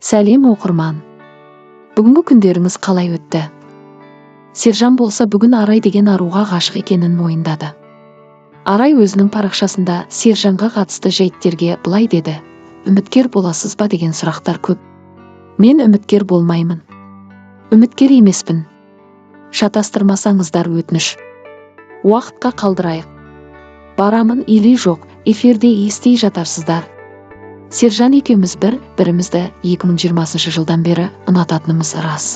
Сәлем оқырман. Бүгінгі күндеріңіз қалай өтті? Сержан болса бүгін Арай деген аруға ғашық екенін мойындады. Арай өзінің парақшасында Сержанға қатысты жайттерге былай деді: үміткер боласыз ба деген сұрақтар көп. Мен үміткер болмаймын. Үміткер емеспін. Шатастырмасаңыздар өтініш. Уақытқа қалдырайық. Барамын или жоқ, эфирде ести жатарсыздар. Сержан екеуміз бірімізді 2020 жылдан бері ұнататынымыз рас.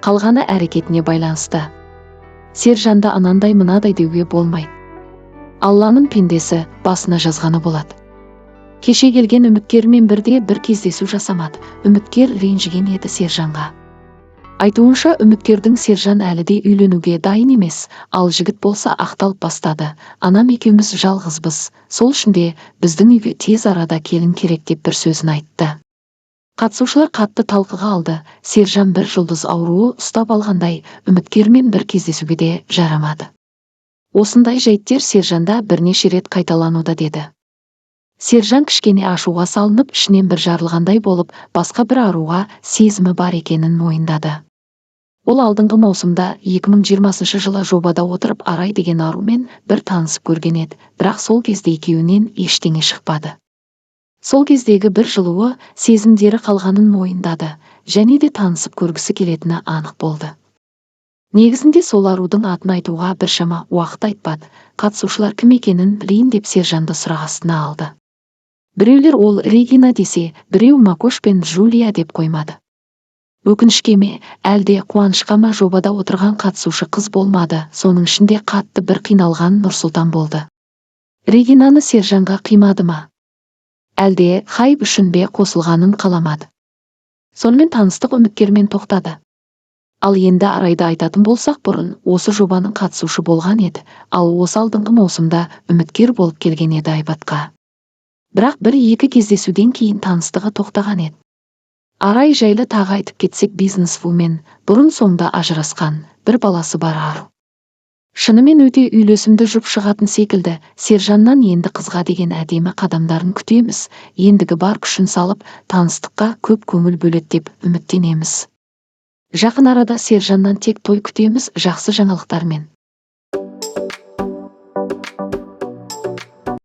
Қалғаны әрекетіне байланысты. Сержанды анандай мынадай деуге болмайды. Алланың пендесі басына жазғаны болады. Кеше келген үміткермен бірде бір кездесу жасамады. Үміткер ренжіген еді Сержанға. Айтуынша үміткердің Сержан әлі де үйленуге дайын емес, ал жігіт болса ақталып бастады. Анам екеуміз жалғызбыз, сол үшін де біздің үйге тез арада келін керек деп бір сөзін айтты. Қатысушылар қатты талқыға алды. Сержан бір жұлдыз ауруы ұстап алғандай, үміткермен бір кездесуге де жарамады. Осындай жайттер Сержанда бірнеше рет қайталануда деді. Сержан кішкене ашуға салынып, ішінен бір жарылғандай болып, басқа бір аруға сезімі бар екенін мойындады. Ол алдыңғы маусымда 2020 жылы жобада отырып Арай деген арумен бір танысып көрген еді, бірақ сол кезде екеуінен ештеңе шықпады. Сол кездегі бір жылуы сезімдері қалғанын мойындады, және де танысып көргісі келетіні анық болды. Негізінде сол арудың атын айтуға біршама уақыт айтпады. Қатысушылар кім екенін білейін деп Сержанды сұрақ астына алды. Біреулер ол Регина десе, біреу Макош пен Джулия деп қоймады. Өкінішке ме, әлде қуанышқа ма, жобада отырған қатысушы қыз болмады. Соның ішінде қатты бір қиналған Нұрсұлтан болды. Регинаны Сержанға қимады ма? Әлде хайп үшін бе қосылғанын қаламады? Сонымен таныстық үміткермен тоқтады. Ал енді Арайды айтатын болсақ, бұрын осы жобаның қатысушы болған еді, ал осы алдыңғы маусымда үміткер болып келген еді Айбатқа. Бірақ бір-екі кездесуден кейін таныстығы тоқтаған еді. Арай жайлы тағы айтып кетсек, бизнесвумен, бұрын-соңды ажырасқан, бір баласы бар ару. Шынымен өте үйлесімді жұп шығатын секілді. Сержаннан енді қызға деген әдемі қадамдарын күтеміз. Ендігі бар күшін салып, таныстыққа көп көңіл бөледі деп үміттенеміз. Жақын арада Сержаннан тек той күтеміз, жақсы жаңалықтармен.